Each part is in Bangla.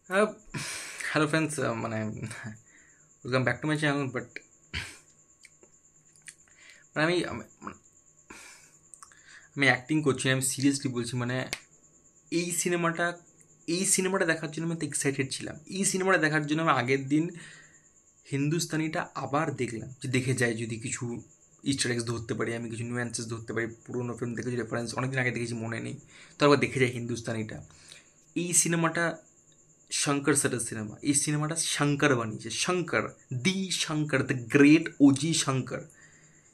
হ্যালো ফ্রেন্ডস, মানে welcome back to my channel. But মানে আমি অ্যাক্টিং করছি না, আমি সিরিয়াসলি বলছি। মানে এই সিনেমাটা এই সিনেমাটা দেখার জন্য আমি এত এক্সাইটেড ছিলাম। এই সিনেমাটা দেখার জন্য আমি আগের দিন হিন্দুস্তানিটা আবার দেখলাম, যে দেখে যাই যদি কিছু ইস্টার এগস ধরতে পারি, আমি কিছু নিউয়ান্সেস ধরতে পারি। পুরোনো ফিল্ম দেখে যে রেফারেন্স অনেকদিন আগে দেখেছি মনে নেই, তারপর দেখে যাই হিন্দুস্তানিটা। এই সিনেমাটা শঙ্কর স্যারের সিনেমা। এই সিনেমাটা শঙ্কর বানিয়েছে, Shankar, the Shankar, the great OG Shankar,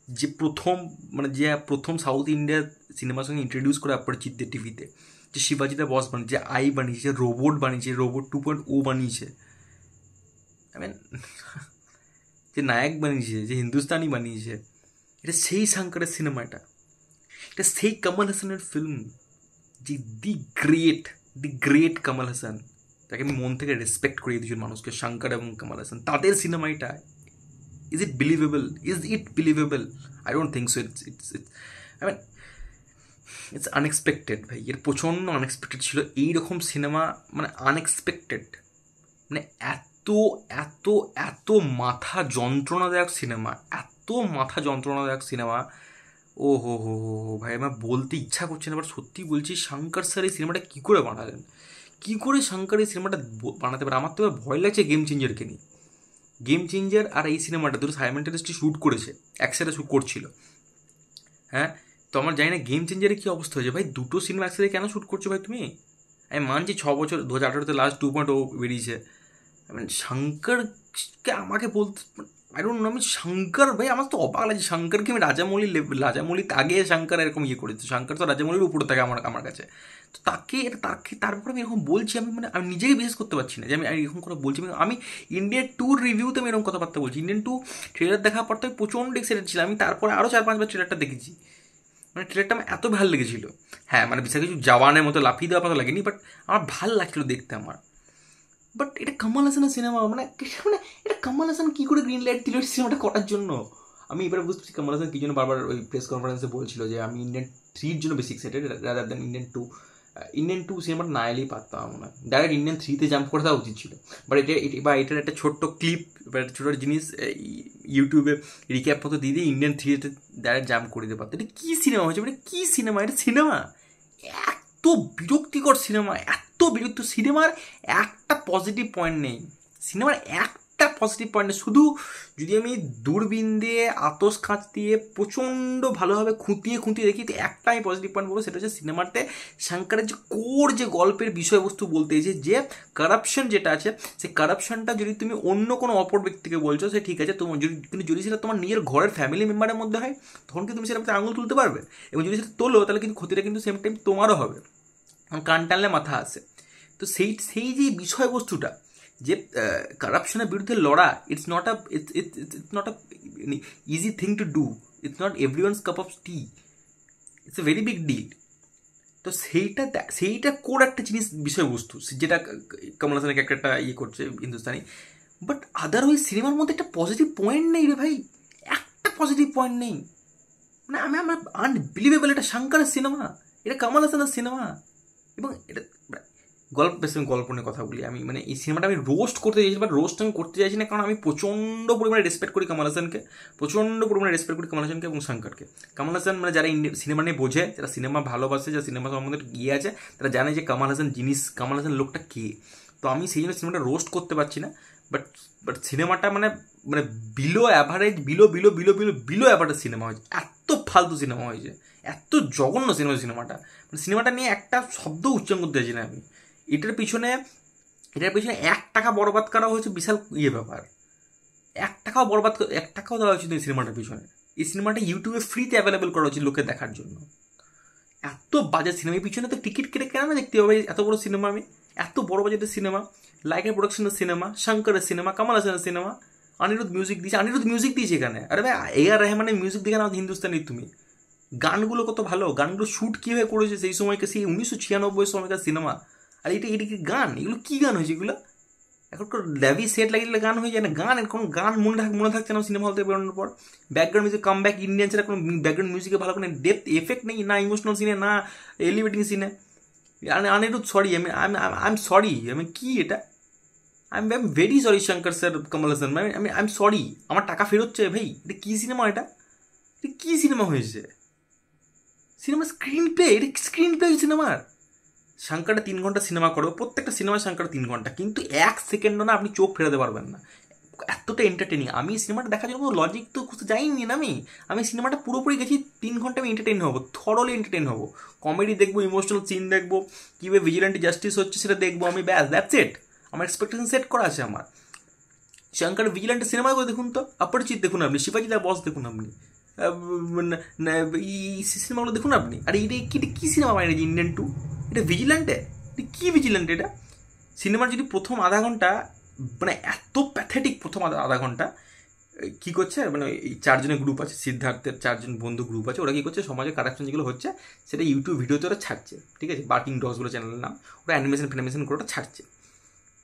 যে প্রথম, মানে যে প্রথম সাউথ ইন্ডিয়ার সিনেমার সঙ্গে ইন্ট্রোডিউস করে অপরিচিত টিভিতে, যে শিবাজিদা বস বানিয়েছে, আই বানিয়েছে, রোবট বানিয়েছে, রোবট 2.0 বানিয়েছে, আই মিন যে নায়ক বানিয়েছে, যে হিন্দুস্তানি বানিয়েছে, এটা সেই শঙ্করের সিনেমা। এটা সেই কমল হাসানের ফিল্ম, যে দি গ্রেট কমল হাসান, তাকে আমি মন থেকে রেসপেক্ট করি দুজন মানুষকে, শঙ্কর এবং কমল হাসান, তাদের সিনেমা এটা। Is it believable? I don't think so. I mean it's unexpected ভাই, এর প্রচণ্ড আনএক্সপেক্টেড ছিল এইরকম সিনেমা। মানে আনএক্সপেক্টেড, মানে এত এত এত মাথা যন্ত্রণাদায়ক সিনেমা, এত মাথা যন্ত্রণাদায়ক সিনেমা। ও হো হো হো হো ভাই, আমার বলতে ইচ্ছা করছে না, বাট সত্যি বলছি, শঙ্কর স্যার এই সিনেমাটা কী করে বানালেন, কী করে শঙ্কর এই সিনেমাটা বানাতে পারে। আমার তো এবার ভয় লাগছে গেম চেঞ্জারকে নিয়ে। গেম চেঞ্জার আর এই সিনেমাটা দুটো সাইমেন্টানিয়াসলি শ্যুট করেছে, একসাথে শ্যুট করছিল। হ্যাঁ, তো আমার জানি না গেম চেঞ্জারে কী অবস্থা হয়েছে ভাই, দুটো সিনেমা একসাথে কেন শ্যুট করছো ভাই তুমি? আমি মানছি 6 বছর, 2018-তে লাস্ট 2.0 বেরিয়েছে। আই মিন শঙ্করকে আমাকে বলতে, আই ডোন্ট নো, আমি শঙ্কর ভাই, আমার তো অবাক লাগছে। শঙ্করকে আমি রাজামৌলি আগে শঙ্কর এরকম ইয়ে করেছে, শঙ্কর তো রাজামৌলির উপরে থাকে আমার আমার কাছে। তো তারপরে আমি এরকম বলছি, আমি নিজেকে বিশ্বাস করতে পারছি না যে আমি এরকম করে বলছি। আমি ইন্ডিয়ান ট্যুর রিভিউতে আমি এরকম কথাবার্তা বলছি। ইন্ডিয়ান টু ট্রেলার দেখার পর তো আমি প্রচণ্ড এক্সাইটেড ছিলাম। আমি তারপরে আরও 4-5 বার ট্রেলারটা দেখেছি। মানে ট্রেলারটা আমার এত ভালো লেগেছিল। হ্যাঁ, মানে বিশেষ কিছু জওয়ানের মতো লাফিয়ে দেওয়ার মতো লাগেনি, বাট আমার ভালো লাগছিল দেখতে আমার। বাট এটা কমল হাসানের সিনেমা, মানে এটা কমল হাসান কী করে গ্রিন লাইট দিল সিনেমাটা করার জন্য। আমি এবার বুঝতে পারছি কমল হাসান কী জন্য বারবার ওই প্রেস কনফারেন্সে বলছিল যে আমি ইন্ডিয়ান 3-র জন্য বেশি excited rather than Indian 2। Indian 2 সিনেমাটা না এলেই পারতাম মনে হয়, ডাইরেক্ট ইন্ডিয়ান 3-তে জাম্প করে দেওয়া উচিত ছিল। বাট এটার একটা ছোট্ট ক্লিপ বা একটা ছোটো জিনিস ইউটিউবে রিক্যাপ মতো দিয়ে দিয়ে ইন্ডিয়ান 3-তে ডাইরেক্ট জাম্প করে দিতে পারতো। এটা কী সিনেমা হয়েছে, মানে কী সিনেমা, এটা সিনেমা এত বিরক্তিকর সিনেমা, এত বিরক্ত সিনেমার একটা পজিটিভ পয়েন্ট নেই। সিনেমার একটা পজিটিভ পয়েন্ট নেই। শুধু যদি আমি দূরবীন দিয়ে আতস কাঁচ দিয়ে প্রচণ্ড ভালোভাবে খুঁটিয়ে খুঁটিয়ে দেখি, তো একটা আমি পজিটিভ পয়েন্ট বলবো, সেটা হচ্ছে সিনেমাতে শঙ্করের যে কোর যে গল্পের বিষয়বস্তু বলতে এসে যে কারাপশন যেটা আছে, সেই কারাপশনটা যদি তুমি অন্য কোনো অপর ব্যক্তিকে বলছো, সে ঠিক আছে, তোমার যদি সেটা তোমার নিজের ঘরের ফ্যামিলি মেম্বারের মধ্যে হয়, তখন কি তুমি সেটা আঙুল তুলতে পারবে? এবং যদি সেটা তোলো, তাহলে কিন্তু ক্ষতিটা কিন্তু সেম টাইম তোমারও হবে, কান টানলে মাথা আসে। তো সেই সেই যে বিষয়বস্তুটা, যে কারাপশনের বিরুদ্ধে লড়া, it's not a easy thing to do, it's not everyone's cup of tea, it's a very big deal. তো সেইটা কোর একটা জিনিস, বিষয়বস্তু, যেটা কমল হাসানের একটা ইয়ে করছে হিন্দুস্তানি। বাট আদারওয়াইজ সিনেমার মধ্যে একটা পজিটিভ পয়েন্ট নেই রে ভাই, একটা পজিটিভ পয়েন্ট নেই। মানে আমার আনবিলিভেবল, এটা শঙ্করের সিনেমা, এটা কমল হাসানের সিনেমা। এবং এটা বেশ আমি গল্প নিয়ে কথা বলি। আমি মানে এই সিনেমাটা আমি রোস্ট করতে চাইছি, বাট রোস্ট আমি করতে চাইছি না, কারণ আমি প্রচণ্ড পরিমাণে রেসপেক্ট করি কমল হাসানকে, এবং শঙ্করকে। কমল হাসান মানে যারা সিনেমা নিয়ে বোঝে, যারা সিনেমা ভালোবাসে, যারা সিনেমা সম্বন্ধে গিয়ে আছে, তারা জানে যে কমল হাসান লোকটা কে। তো আমি সেই জন্য সিনেমাটা রোস্ট করতে পারছি না। বাট বাট সিনেমাটা মানে মানে below average, below average cinema হয়েছে। এত ফালতু সিনেমা হয়েছে, এত জঘন্য সিনেমাটা। মানে সিনেমাটা নিয়ে একটা শব্দ উচ্চারণ করতে চাইছি না আমি। এটার পিছনে 1 টাকা বরবাদ করা হয়েছে, বিশাল ইয়ে ব্যাপার। 1 টাকাও দেওয়া উচিত এই সিনেমাটার পিছনে। এই সিনেমাটা ইউটিউবে ফ্রিতে অ্যাভেলেবেল করা উচিত লোকে দেখার জন্য। এত বাজে সিনেমা, এই পিছনে তো টিকিট কেটে কেন না দেখতে হবে এত বড় সিনেমা? আমি এত বড় বাজেটের সিনেমা, লাইকের প্রোডাকশনের সিনেমা, শঙ্করের সিনেমা, কমল হাসানের সিনেমা, অনিরুদ্ধ মিউজিক দিয়েছে এখানে। আরে ভাই, AR রহমানের মিউজিক দেখে না হিন্দুস্তানি তুমি? গানগুলো কত ভালো, গানগুলো শ্যুট কীভাবে করেছে সেই সময়কে, সেই 1996 সময়কার সিনেমা। আর এটা কি গান, এগুলো কী গান হয়েছে এগুলো? এখনকার ল্যাভি সেট লাগিয়ে গান হয়ে যায় না। গান মনে থাকছে না সিনেমা হল থেকে বেরোনোর পর। Background music come back Indian, সেটা কোনো ব্যাকগ্রাউন্ড মিউজিকে ভালো কোনো ডেপথ এফেক্ট নেই, না ইমোশনাল সিনে, না এলিভেটিং সিনে। আনিরুদ্ধ, সরি, আমি সরি, আমি কি এটা? I am very sorry Shankar sir, Kamal Haasan, I am sorry, আমার টাকা ফেরত চাই ভাই। এটা কী সিনেমা, এটা কী সিনেমা হয়েছে? সিনেমা স্ক্রিন প্লে, এটা স্ক্রিন প্লে সিনেমার। শঙ্করটা 3 ঘন্টা সিনেমা করবে, প্রত্যেকটা সিনেমা শঙ্কর 3 ঘন্টা, কিন্তু 1 সেকেন্ডও না আপনি চোখ ফেরাতে পারবেন না, এতটা এন্টারটেনিং। আমি সিনেমাটা দেখার জন্য লজিক তো খুঁজে যাইনি না, আমি সিনেমাটা পুরোপুরি গেছি 3 ঘন্টা আমি এন্টারটেন হবো, থরলি এন্টারটেন হবো, কমেডি দেখবো, ইমোশনাল সিন দেখবো, কীভাবে ভিজিলেন্টি জাস্টিস হচ্ছে সেটা দেখবো আমি, ব্যাস, দ্যাটস ইট। আমার এক্সপেকটেশন সেট করা আছে আমার। শঙ্কর ভিজিলেন্টের সিনেমাগুলো দেখুন তো, অপরিচিত দেখুন আপনি, শিবাজি দা বস দেখুন আপনি, এই সিনেমাগুলো দেখুন আপনি। আর এটা কী সিনেমা বানিয়েছে ইন্ডিয়ান 2? এটা ভিজিল্যান্টে, এটা কী ভিজিল্যান্ট? এটা সিনেমার যদি প্রথম আধা ঘন্টা মানে এত প্যাথেটিক, প্রথম আধা ঘন্টা কী করছে, মানে এই 4 জনের গ্রুপ আছে, সিদ্ধার্থের 4 জন বন্ধু গ্রুপ আছে, ওরা কী করছে, সমাজে কারাকশন যেগুলো হচ্ছে সেটা ইউটিউব ভিডিওতে ওরা ছাড়ছে, ঠিক আছে, বার্কিং ডগসগুলো চ্যানেলের নাম, ওরা অ্যানিমেশন করে ওটা ছাড়ছে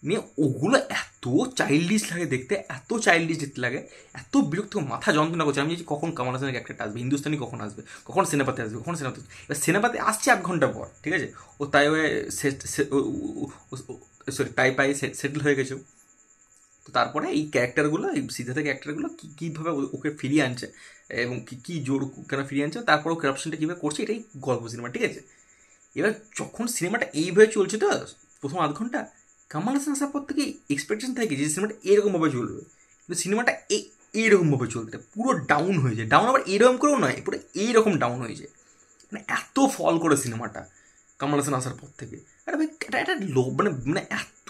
নিয়ে। ওগুলো এত চাইল্ডিশ লাগে দেখতে, এত চাইল্ডিশ দেখতে লাগে, এত বিরক্ত, মাথা যন্ত্রণা করছে। আমি কখন কমল হাসানের ক্যারেক্টারটা আসবে, হিন্দুস্তানি কখন আসবে, কখন সেনাপাতি আসবে, কখন সেনাপাতি। এবার সেনাপাতি আসছে 1 ঘন্টা পর, ঠিক আছে, ও তাই সরি তাই পাই সেটেল হয়ে গেছে। তো তারপরে এই ক্যারেক্টারগুলো, এই সিদ্ধার্থের ক্যারেক্টারগুলো কীভাবে ওকে ফিরিয়ে আনছে এবং কী জোর কেন ফিরিয়ে আনছে, তারপর কারাপশনটা কীভাবে করছে, এটাই গল্প সিনেমা, ঠিক আছে। এবার যখন সিনেমাটা এইভাবে চলছে, তো প্রথম আধ ঘন্টা কমল হাসান আসার পর থেকে এক্সপেকটেশন থাকে যে সিনেমাটা এরকমভাবে চলবে, কিন্তু সিনেমাটা এইরকমভাবে চলতে পুরো ডাউন হয়ে যায়। ডাউন আবার এরকম করেও নয়, পুরো এইরকম ডাউন হয়ে যায়, মানে এত ফল করে সিনেমাটা কমল হাসান আসার পর থেকে। আরে ভাই এটা মানে এত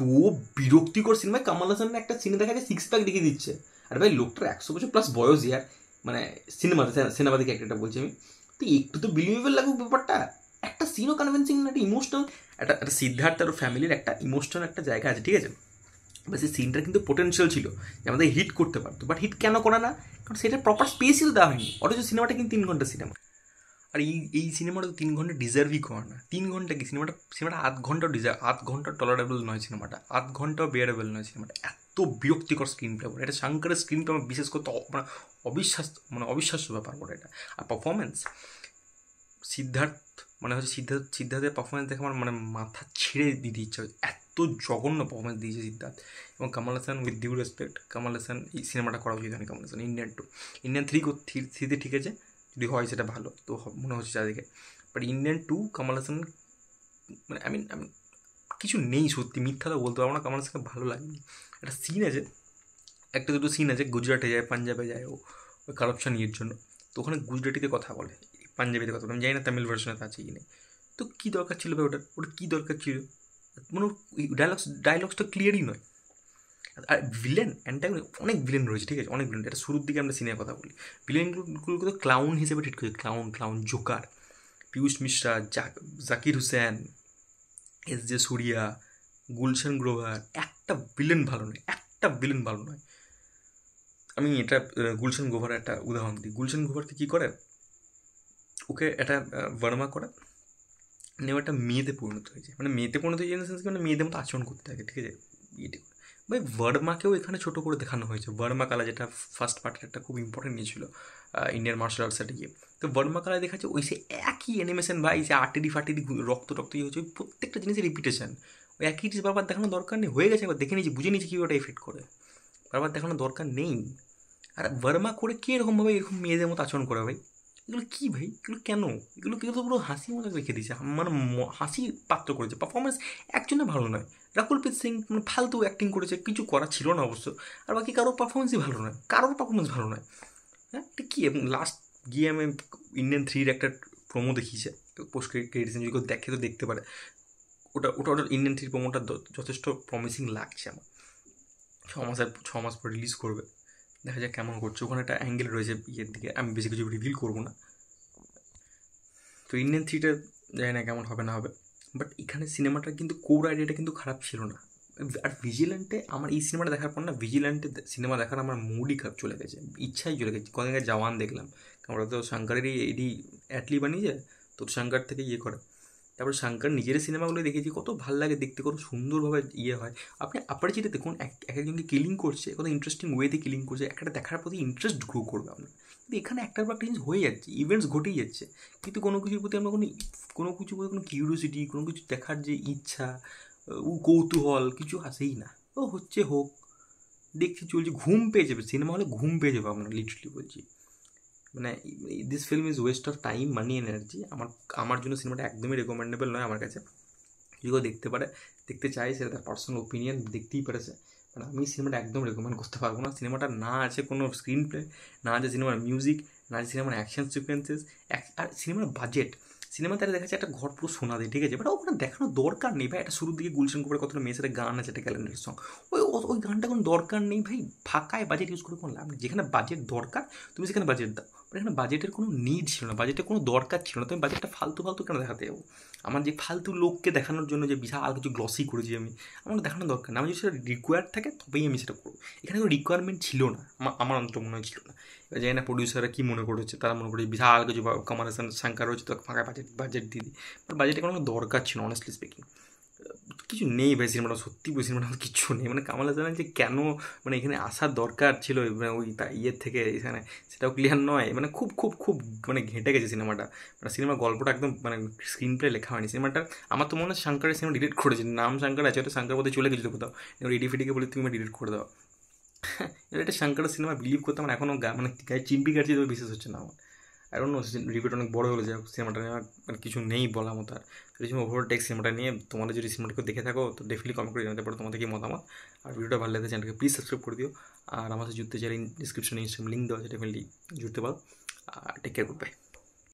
বিরক্তিকর সিনেমায় কমল হাসান একটা সিনে দেখা যায় 6 প্যাক দেখিয়ে দিচ্ছে। আরে ভাই লোকটার 100 বছর প্লাস বয়স ইয়ার, মানে সিনেমাতে ক্যারেক্টারটা বলছি আমি, তো একটু তো বিলিভেবল লাগুক ব্যাপারটা। একটা সিনও কনভিন্সিং না, একটা ইমোশনাল, একটা সিদ্ধার্থ আর ফ্যামিলির একটা ইমোশনাল একটা জায়গা আছে, ঠিক আছে। বা সেই সিনটার কিন্তু পোটেনশিয়াল ছিল যে আমাদের হিট করতে পারতো, বাট হিট কেন করে না? কারণ সেটা প্রপার স্পেসিয়াল দেওয়া হয়নি, অথচ সিনেমাটা কিন্তু 3 ঘন্টা সিনেমা। আর এই সিনেমাটা তো 3 ঘন্টা ডিজার্ভই করে না। 3 ঘন্টা কি, সিনেমাটা 8 ঘন্টাও ডিজার্ভ, 8 ঘন্টা টলারেবল নয় সিনেমাটা, 8 ঘন্টাও বিয়ারেবল নয় সিনেমাটা। এত বিরক্তিকর স্ক্রিন প্লে বলে, এটা শঙ্করের স্ক্রিন প্লে আমার বিশেষ করতে মানে অবিশ্বাস্য ব্যাপার বলে এটা। আর পারফরমেন্স, সিদ্ধার্থ সিদ্ধার্থের পারফরমেন্স দেখে আমার মানে মাথা ছিঁড়ে দিতে ইচ্ছা হচ্ছে, এত জঘন্য পারফরমেন্স দিয়েছে সিদ্ধার্থ। এবং Kamal Haasan, with due respect, Kamal Haasan এই সিনেমাটা করা উচিত হয়নি কমল হাসান। ইন্ডিয়ান 2, ইন্ডিয়ান 3 ঠিক আছে, যদি হয় সেটা ভালো, তো মনে হচ্ছে চারিদিকে। বাট ইন্ডিয়ান 2 কমল হাসান, মানে আমি কিছু নেই, সত্যি মিথ্যা তো বলতে পারবো না, কমল হাসানকে ভালো লাগেনি। একটা সিন আছে, একটা দুটো সিন আছে, গুজরাটে যায়, পাঞ্জাবে যায় ও কারাপশন ইয়ের জন্য, তো ওখানে গুজরাটিতে কথা বলে, পাঞ্জাবিতে কথা বলে, আমি জানি না তামিল ভার্সনে আছে কি নেই। তো কী দরকার ছিল ভাই ওটা কী দরকার ছিল? মানে ডায়লগসটা ক্লিয়ারই নয়। আর ভিলেন অ্যান্টাগনিস্ট, অনেক ভিলেন রয়েছে, ঠিক আছে, অনেক ভিলেন। এটা শুরুর দিকে আমরা সিনেমার কথা বলি, ভিলেনগুলোকে তো ক্লাউন হিসেবে ট্রিট করেছে, ক্লাউন জোকার, পীয়ূষ মিশ্রা, জাকির হুসেন, এস সূর্যা, গুলশান গ্রোভার, একটা ভিলেন ভালো নয়। আমি এটা গুলশান গ্রোভারের একটা উদাহরণ দিই। গুলশান গ্রোভারকে কী করে, ওকে একটা ভার্মা করে নিয়ে একটা মেয়েতে পরিণত হয়েছে, মানে মেয়েতে পরিণত হয়েছে ইন সেন্স মানে মেয়েদের মতো আচরণ করতে থাকে, ঠিক আছে। ইয়েতে ভাই ভার্মাকেও এখানে ছোটো করে দেখানো হয়েছে, ভার্মা কালা, যেটা ফার্স্ট পার্টের একটা খুব ইম্পর্টেন্ট নিয়ে ছিল ইন্ডিয়ান মার্শাল আর্টসে গিয়ে। তো ভার্মা কালায় দেখাচ্ছে ওই সে একই অ্যানিমেশন ভাই, সে আর্টেরি রক্ত ইয়ে হচ্ছে, ওই প্রত্যেকটা জিনিসের রিপিটেশন, ওই একই জিনিস বারবার দেখানোর দরকার নেই, হয়ে গেছে, একবার দেখে নিয়েছি, বুঝে নিয়েছি কী ওটা এফেক্ট করে, বারবার দেখানোর দরকার নেই। আর ভার্মা করে কে এরকমভাবে এরকম মেয়েদের মতো আচরণ করে ভাই? এগুলো কী ভাই, এগুলো কেন? এগুলো তো পুরো হাসি মজাক রেখে দিয়েছে, মানে হাসি পাত্র করেছে। পারফরমেন্স একজনের ভালো নয়, রাকুলপ্রীত সিং মানে ফালতু অ্যাক্টিং করেছে, কিছু করা ছিল না অবশ্য। আর বাকি কারোর পারফরমেন্সই ভালো নয়, হ্যাঁ, এটা কী? এবং লাস্ট গিয়ে আমি ইন্ডিয়ান 3-র একটা প্রোমো দেখিয়েছে, পোস্ট ক্রেডিট সিন, যদি কেউ দেখে তো দেখতে পারে, ওটা ইন্ডিয়ান 3 প্রোমোটা যথেষ্ট প্রমিসিং লাগছে আমার। 6 মাস পর রিলিজ করবে, দেখা যাক কেমন করছে। ওখানে একটা অ্যাঙ্গেল রয়েছে ইয়ের দিকে, আমি বেশি কিছু রিভিল করবো না। তো ইন্ডিয়ান 3টা জানি না কেমন হবে না হবে, বাট এখানে সিনেমাটার কিন্তু কোর আইডিয়াটা কিন্তু খারাপ ছিল না। আর ভিজিল্যান্টে আমার এই সিনেমাটা দেখার পর না, ভিজিল্যান্টে সিনেমা দেখার আমার মুডই খারাপ চলে গেছে, ইচ্ছাই চলে গেছে। কদিন আগে জওয়ান দেখলাম, আমরা তো শঙ্করেরই এডি অ্যাটলি বানিয়েছে, তো শঙ্কর থেকে ইয়ে করে, তারপরে শঙ্কর নিজের সিনেমাগুলো দেখেছি, কত ভালো লাগে দেখতে, কত সুন্দরভাবে ইয়ে হয়। আপনি অপরিচিতে দেখুন, এক একজনকে কিলিং করছে, কত ইন্টারেস্টিং ওয়েতে কিলিং করছে, একটা দেখার প্রতি ইন্টারেস্ট গ্রো করবে আপনার। কিন্তু এখানে একটার পর একটা জিনিস হয়ে যাচ্ছে, ইভেন্টস ঘটেই যাচ্ছে, কিন্তু কোনো কিছুর প্রতি আমরা কোনো কিছু প্রতি কোনো কিউরিওসিটি, কোনো কিছু দেখার যে ইচ্ছা, কৌতূহল কিছু আসেই না। ও হচ্ছে হোক, দেখছি চলছে, ঘুম পেয়ে যাবে সিনেমা হলে, ঘুম পেয়ে যাবে আপনার, লিটারালি বলছি। মানে this film is West of time, money, energy. আমার জন্য সিনেমাটা একদমই রেকমেন্ডেবল নয় আমার কাছে। যদি কেউ দেখতে পারে, দেখতে চাই, সেটা তার পার্সোনাল ওপিনিয়ন, দেখতেই পারে সে। মানে আমি সিনেমাটা একদম রেকমেন্ড করতে পারবো না। সিনেমাটা না আছে কোনো স্ক্রিন প্লে, না আছে সিনেমার মিউজিক, না আছে সিনেমার অ্যাকশন সিকোয়েন্সেস, আর সিনেমার বাজেট। সিনেমাতে দেখা যাচ্ছে একটা ঘর পুরো সোনা দিয়ে, ঠিক আছে, বাট ওখানে দেখানোর দরকার নেই ভাই। একটা শুরুর দিকে গুলশান কবরের কতটা মেয়ের সাথে গান আছে, একটা ক্যালেন্ডার সং, ওই গানটা কোনো দরকার নেই ভাই। ফাঁকায় বাজেট ইউজ করে কোনো লাভ নেই। যেখানে বাজেট দরকার তুমি সেখানে বাজেট দাও, বাট এখানে বাজেটের কোনো নিড ছিল না, বাজেটের কোনো দরকার ছিল না। তুমি বাজেটটা ফালতু ফালতু কেন দেখাতে যাবো? আমার যে ফালতু লোককে দেখানোর জন্য যে বিশাল কিছু গ্লসি করেছি আমি, আমার দেখানোর দরকার না। আমার যদি সেটা রিকোয়ার্ড থাকে তবেই আমি সেটা করবো। এখানে কোনো রিকোয়ারমেন্ট ছিল না, আমার অন্তত মনে হয় ছিল না। এবার জানি না প্রডিউসাররা কী মনে করেছে, তারা মনে করে বিশাল কিছু কামাল হাসান শাঙ্কার রয়েছে, তো ফাঁকা বাজেট দিয়ে দিই, বাট বাজেটে কোনো দরকার ছিল অনেস্টলি স্পিকিং। কিছু নেই ভাই সিনেমাটা, সত্যি বই সিনেমাটা কিছু নেই। মানে কামাল হাসানের যে কেন মানে এখানে আসার দরকার ছিল, মানে ওই ইয়ের থেকে এখানে, সেটাও ক্লিয়ার নয়। মানে খুব খুব খুব মানে ঘেঁটে গেছে সিনেমাটা। মানে সিনেমার গল্পটা একদম মানে স্ক্রিন প্লে লেখা হয়নি সিনেমাটা। আমার তো মনে হয় শাঙ্কারের সিনেমা ডিলিট করেছে, নাম শাঙ্কার আছে, হয়তো শাঙ্কার পথে চলে গেছিলো কোথাও, এবার এডি ফিডিকে বলে তুমি ডিলিট করে দাও। এবার একটা শাঙ্কারের সিনেমা বিলিভ করতে আমার এখনও মানে গায়ে চিম্পি কাটছি, তবে বিশেষ হচ্ছে না আমার। আই ডোন্ট নো, রিভিউটা অনেক বড় হলে যায়, সিনেমাটা নিয়ে আমার মানে কিছু নেই বলা মতো আর। যদি তুমি ওভারঅল টেক সিনেমাটা নিয়ে তোমাদের যদি সিনেমাটাকে দেখে থাকো, তো ডেফিনেটলি কমেন্ট করে জানাতে পারো তোমাদের কি মতামত। আর ভিডিওটা ভালো লাগলে চ্যানেলকে প্লিজ সাবস্ক্রাইব করে দিও। আর আমার সাথে জুড়তে চাইলে ডিসক্রিপশনে ইনস্টাগ্রাম লিঙ্ক দেওয়া আছে, ডেফিনেটলি জুড়তে পারো। আর টেক কেয়ার, গুড বাই।